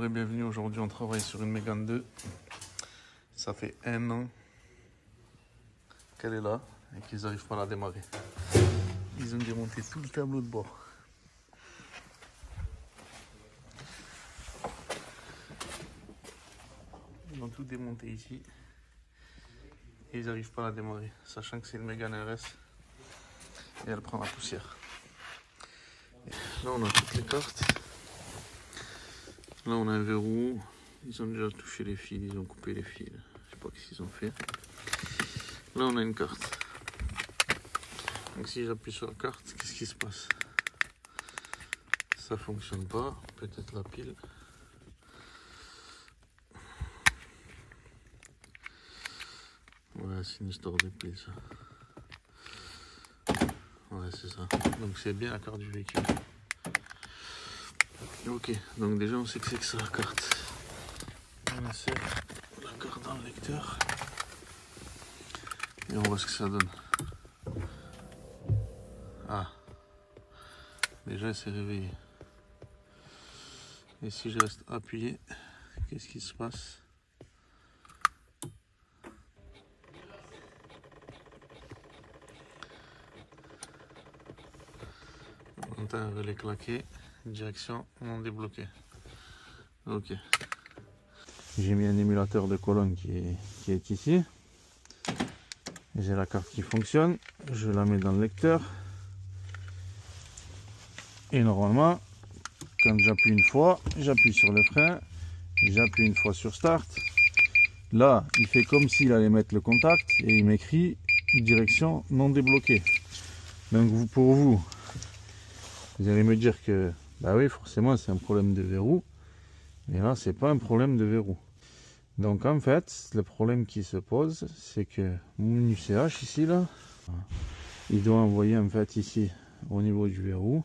et bienvenue. Aujourd'hui, on travaille sur une Mégane 2. Ça fait 1 an qu'elle est là et qu'ils n'arrivent pas à la démarrer. Ils ont démonté tout le tableau de bord. Ils ont tout démonté ici et ils n'arrivent pas à la démarrer, sachant que c'est une Mégane RS et elle prend la poussière. Là, on a toutes les cartes. Là, on a un verrou. Ils ont déjà touché les fils, ils ont coupé les fils. Je sais pas ce qu'ils ont fait. Là, on a une carte. Donc, si j'appuie sur la carte, qu'est-ce qui se passe? Ça fonctionne pas. Peut-être la pile. Ouais, c'est une histoire de pile, ça. Ouais, c'est ça. Donc, c'est bien la carte du véhicule. Ok, donc déjà, on sait que c'est que ça, la carte. On insère la carte dans le lecteur. Et on voit ce que ça donne. Ah. Déjà, elle s'est réveillée. Et si je reste appuyé, qu'est-ce qui se passe? On a un relais claqué, direction non débloqué. Ok. J'ai mis un émulateur de colonne qui est ici. J'ai la carte qui fonctionne. Je la mets dans le lecteur. Et normalement, quand j'appuie une fois, j'appuie sur le frein. J'appuie une fois sur Start. Là, il fait comme s'il allait mettre le contact et il m'écrit direction non débloquée. Donc pour vous allez me dire que bah oui, forcément c'est un problème de verrou. Mais là, c'est pas un problème de verrou. Donc en fait, le problème qui se pose, c'est que mon UCH ici là, il doit envoyer en fait ici au niveau du verrou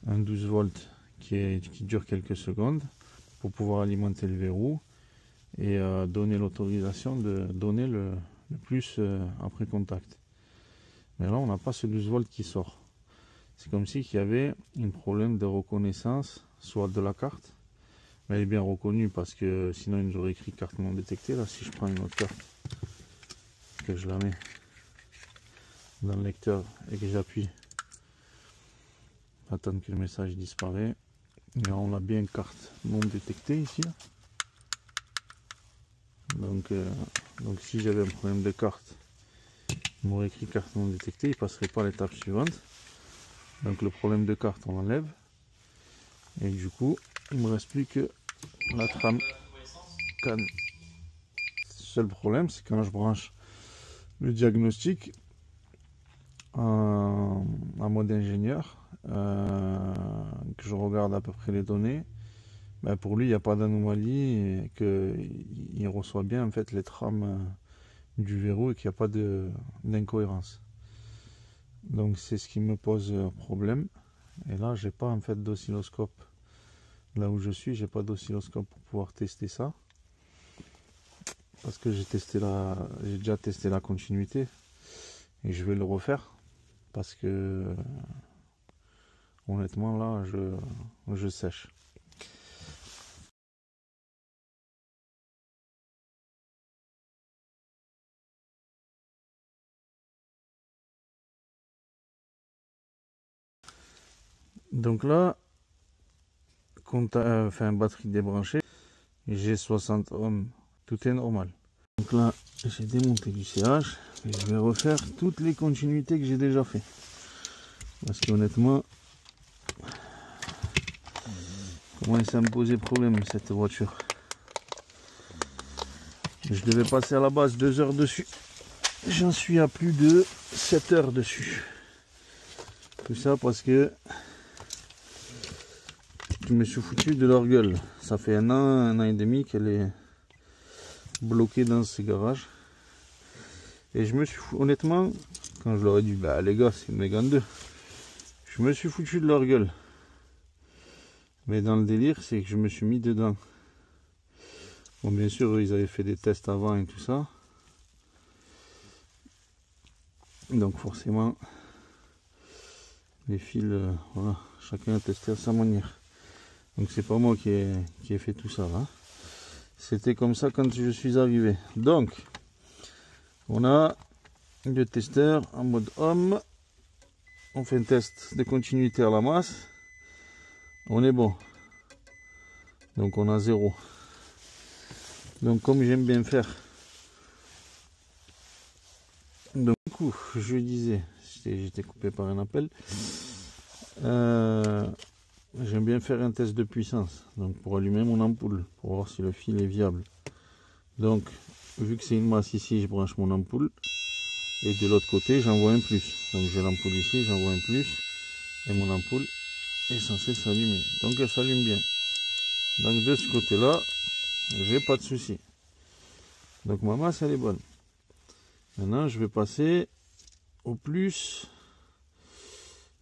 un 12 volts qui dure quelques secondes pour pouvoir alimenter le verrou et donner l'autorisation de donner le plus après contact. Mais là, on n'a pas ce 12 volts qui sort. C'est comme si il y avait un problème de reconnaissance, soit de la carte, mais elle est bien reconnue parce que sinon il nous aurait écrit carte non détectée. Là, si je prends une autre carte, que je la mets dans le lecteur et que j'appuie, attendre que le message disparaît. Et là, on a bien une carte non détectée ici. Donc si j'avais un problème de carte, il m'aurait écrit carte non détectée, il ne passerait pas à l'étape suivante. Donc le problème de carte, on l'enlève. Et du coup, il ne me reste plus que la trame CAN. Le seul problème, c'est quand je branche le diagnostic en mode ingénieur, que je regarde à peu près les données, ben pour lui, il n'y a pas d'anomalie et qu'il reçoit bien en fait les trames du verrou et qu'il n'y a pas d'incohérence. Donc c'est ce qui me pose problème. Et là, j'ai pas en fait d'oscilloscope. Là où je suis, j'ai pas d'oscilloscope pour pouvoir tester ça. Parce que j'ai déjà testé la continuité. Et je vais le refaire. Parce que honnêtement là, je sèche. Donc là, batterie débranchée, j'ai 60 ohms, tout est normal. Donc là, j'ai démonté du CH et je vais refaire toutes les continuités que j'ai déjà fait. Parce qu'honnêtement, commence à me poser problème cette voiture. Je devais passer à la base 2 heures dessus. J'en suis à plus de 7 heures dessus. Tout ça parce que je me suis foutu de leur gueule. Ça fait un an et demi qu'elle est bloquée dans ce garage. Et je me suis foutu, honnêtement, quand je leur ai dit, bah les gars, c'est une Mégane 2, je me suis foutu de leur gueule. Mais dans le délire, c'est que je me suis mis dedans. Bon, bien sûr, eux, ils avaient fait des tests avant et tout ça. Donc forcément, les fils, voilà, chacun a testé à sa manière. Donc c'est pas moi qui ai fait tout ça là. C'était comme ça quand je suis arrivé. Donc on a le testeur en mode homme. On fait un test de continuité à la masse. On est bon. Donc on a 0. Donc comme j'aime bien faire. Donc du coup, je disais, j'étais coupé par un appel. J'aime bien faire un test de puissance. Donc pour allumer mon ampoule, pour voir si le fil est viable. Donc vu que c'est une masse ici, je branche mon ampoule. Et de l'autre côté, j'envoie un plus. Donc j'ai l'ampoule ici, j'envoie un plus. Et mon ampoule est censée s'allumer. Donc elle s'allume bien. Donc de ce côté-là, j'ai pas de souci. Donc ma masse, elle est bonne. Maintenant, je vais passer au plus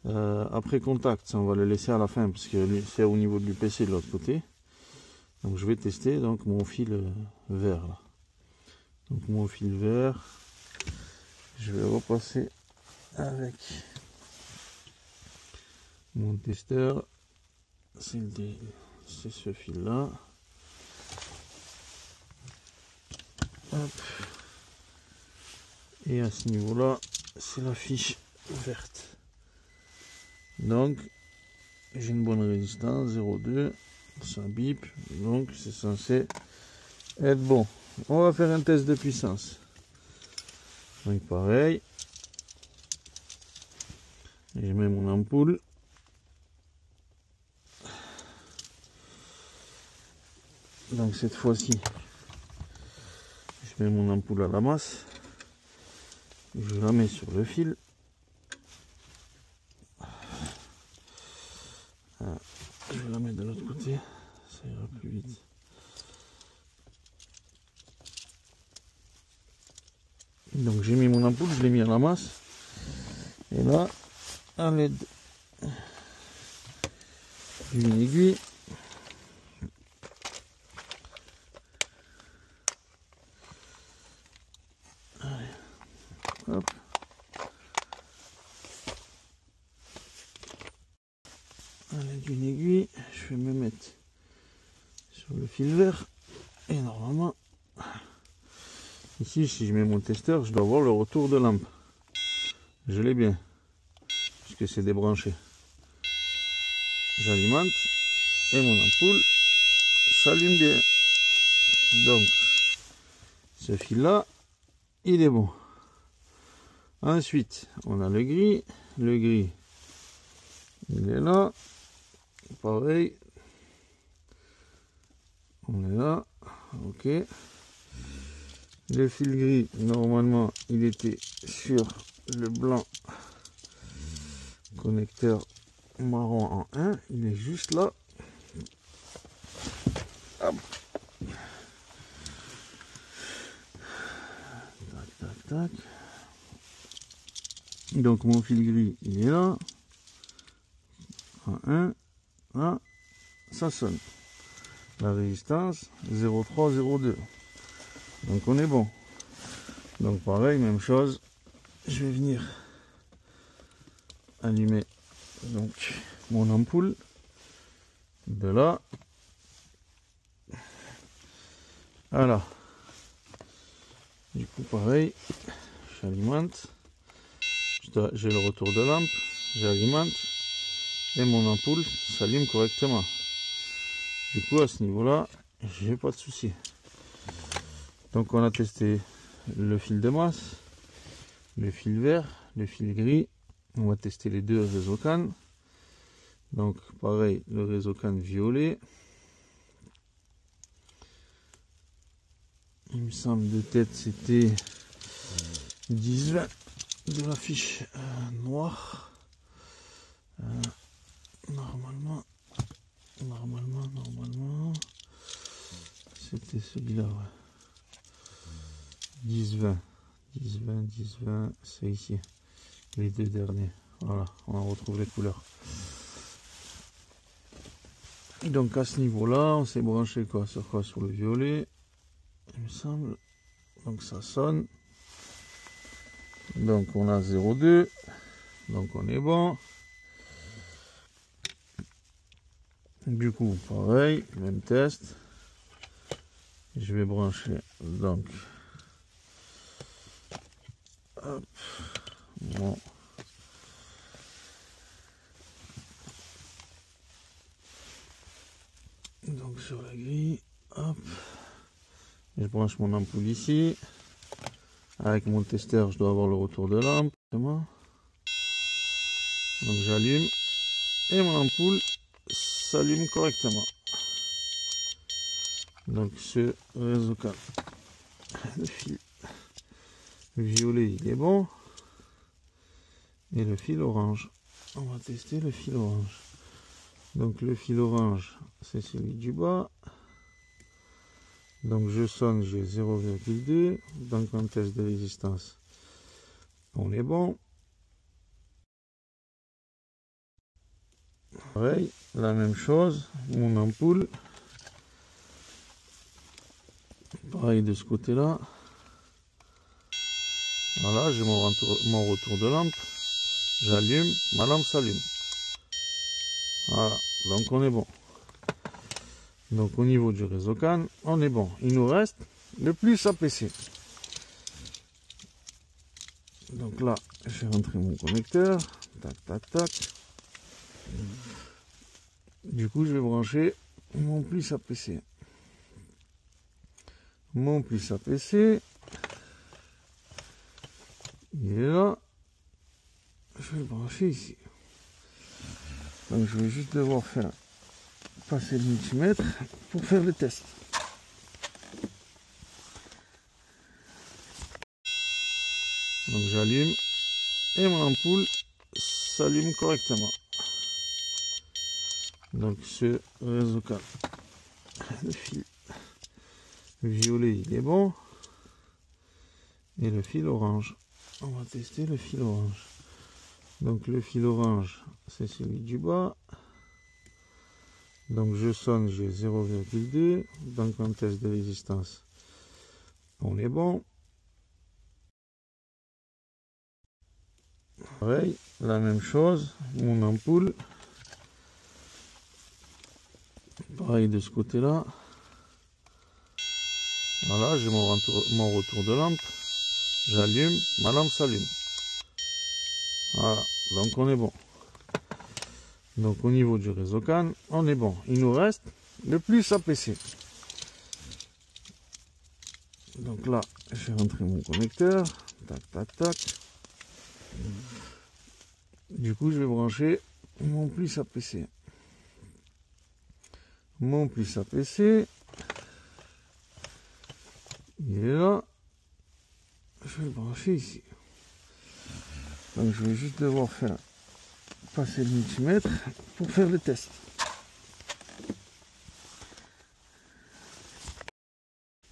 après contact. Ça, on va le laisser à la fin parce que c'est au niveau de l'UPC de l'autre côté. Donc je vais tester donc mon fil vert là. Donc mon fil vert. Je vais repasser avec mon testeur. C'est ce fil là. Hop. Et à ce niveau là, c'est la fiche verte. Donc j'ai une bonne résistance, 0,2. Ça bip. Donc c'est censé être bon. On va faire un test de puissance. Donc pareil, je mets mon ampoule. Donc cette fois-ci, je mets mon ampoule à la masse. Je la mets sur le fil. Je la mets de l'autre côté, ça ira plus vite. Donc j'ai mis mon ampoule, je l'ai mis à la masse. Et là, à l'aide d'une aiguille, allez, hop, à l'aide d'une aiguille, je vais me mettre sur le fil vert. Et normalement, ici, si je mets mon testeur, je dois voir le retour de lampe. Je l'ai bien, puisque c'est débranché. J'alimente et mon ampoule s'allume bien. Donc, ce fil-là, il est bon. Ensuite, on a le gris. Le gris, il est là. Pareil. On est là. Ok. Le fil gris, normalement, il était sur le blanc connecteur marron en 1. Il est juste là. Hop. Tac, tac, tac. Donc mon fil gris, il est là. En 1. Là, ça sonne. La résistance, 0,3, 0,2. Donc on est bon. Donc pareil, même chose. Je vais venir allumer donc mon ampoule de là. Voilà. Du coup pareil, j'alimente. J'ai le retour de lampe. J'alimente. Et mon ampoule s'allume correctement. Du coup à ce niveau là, j'ai pas de souci. Donc on a testé le fil de masse, le fil vert, le fil gris. On va tester les deux réseaux CAN. Donc pareil, le réseau CAN violet. Il me semble de tête c'était 10-20 de la fiche noire. Normalement, c'était celui-là. Ouais. 10-20, 10-20, 10-20, c'est ici. Les deux derniers. Voilà, on retrouve les couleurs. Donc à ce niveau-là, on s'est branché quoi sur quoi? Sur le violet, il me semble. Donc ça sonne. Donc on a 0,2. Donc on est bon. Du coup, pareil, même test. Je vais brancher donc hop, bon. Donc sur la grille, hop, je branche mon ampoule ici. Avec mon testeur, je dois avoir le retour de lampe. Donc j'allume et mon ampoule s'allume correctement. Donc ce réseau câble, le fil violet il est bon et le fil orange. On va tester le fil orange. Donc le fil orange c'est celui du bas. Donc je sonne, j'ai 0,2. Donc en test de résistance, on est bon. Pareil, la même chose, mon ampoule. Pareil de ce côté-là. Voilà, j'ai mon retour de lampe. J'allume, ma lampe s'allume. Voilà, donc on est bon. Donc au niveau du réseau CAN, on est bon. Il nous reste le plus APC. Donc là, je vais rentrer mon connecteur. Tac, tac, tac. Du coup, je vais brancher mon plus APC. Mon plus APC. Il est là. Je vais le brancher ici. Donc je vais juste devoir faire passer le multimètre pour faire le test. Donc j'allume et mon ampoule s'allume correctement. Donc ce réseau câble, le fil violet il est bon et le fil orange. On va tester le fil orange. Donc le fil orange c'est celui du bas. Donc je sonne, j'ai 0,2. Donc en test de résistance, on est bon. Pareil, la même chose, mon ampoule. Pareil de ce côté-là. Voilà, j'ai mon retour de lampe. J'allume, ma lampe s'allume. Voilà, donc on est bon. Donc au niveau du réseau CAN, on est bon. Il nous reste le plus APC. Donc là, je vais rentrer mon connecteur. Tac, tac, tac. Du coup, je vais brancher mon plus APC. Mon plus APC. Il est là. Je vais le brancher ici. Donc je vais juste devoir faire passer le multimètre pour faire le test.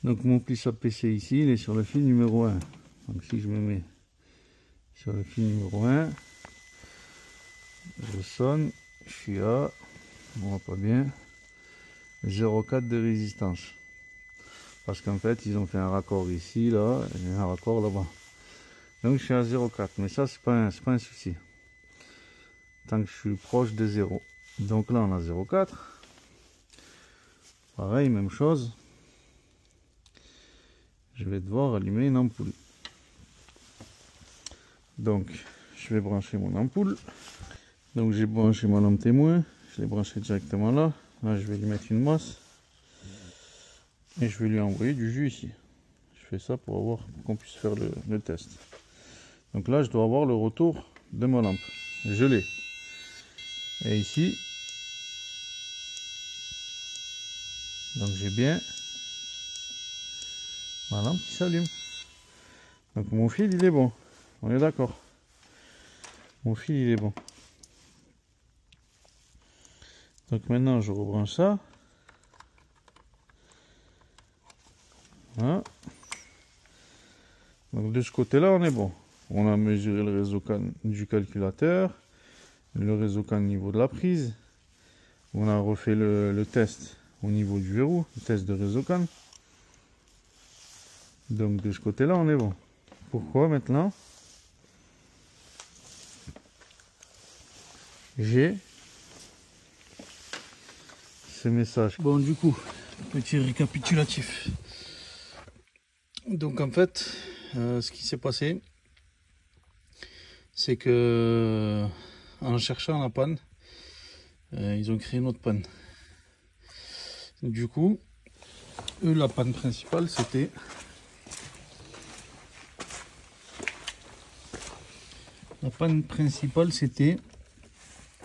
Donc mon plus APC ici, il est sur le fil numéro 1. Donc si je me mets sur le fil numéro 1, je sonne, je suis à, on voit pas bien, 0,4 de résistance. Parce qu'en fait, ils ont fait un raccord ici, là, et un raccord là-bas. Donc je suis à 0,4, mais ça c'est pas un souci. Tant que je suis proche de 0. Donc là on a 0,4. Pareil, même chose. Je vais devoir allumer une ampoule. Donc je vais brancher mon ampoule. Donc j'ai branché ma lampe témoin. Je l'ai branché directement là. Là je vais lui mettre une masse. Et je vais lui envoyer du jus ici. Je fais ça pour qu'on puisse faire le test. Donc là je dois avoir le retour de ma lampe. Je l'ai. Et ici, donc j'ai bien ma lampe qui s'allume. Donc mon fil il est bon. On est d'accord. Mon fil il est bon. Donc maintenant je rebranche ça. Voilà. Donc de ce côté là on est bon. On a mesuré le réseau CAN du calculateur. Le réseau CAN au niveau de la prise. On a refait le test au niveau du verrou. Le test de réseau CAN. Donc de ce côté là on est bon. Pourquoi maintenant j'ai ces messages. Bon, du coup, petit récapitulatif. Donc en fait, ce qui s'est passé, c'est que en cherchant la panne, ils ont créé une autre panne. Du coup, eux, la panne principale, c'était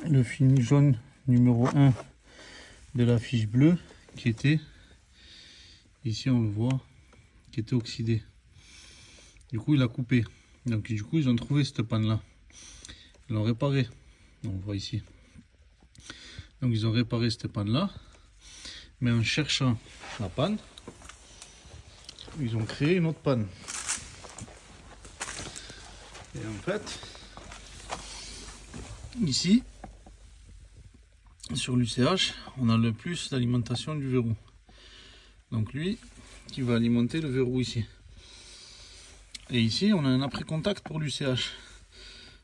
le fil jaune numéro 1 de la fiche bleue qui était, ici on le voit, qui était oxydé. Du coup, il a coupé. Donc du coup, ils ont trouvé cette panne là. Ils l'ont réparé. On voit ici. Donc ils ont réparé cette panne là. Mais en cherchant la panne, ils ont créé une autre panne. Et en fait, ici, sur l'UCH, on a le plus d'alimentation du verrou. Donc lui, qui va alimenter le verrou ici. Et ici, on a un après-contact pour l'UCH.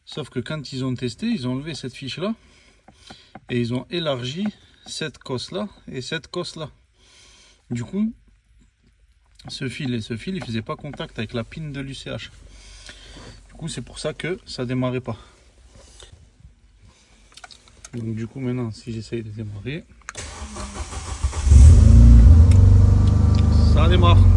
Sauf que quand ils ont testé, ils ont enlevé cette fiche là. Et ils ont élargi cette cosse là et cette cosse là. Du coup, ce fil et ce fil, ils ne faisaient pas contact avec la pine de l'UCH. Du coup, c'est pour ça que ça ne démarrait pas. Donc du coup, maintenant, si j'essaye de démarrer, ça démarre.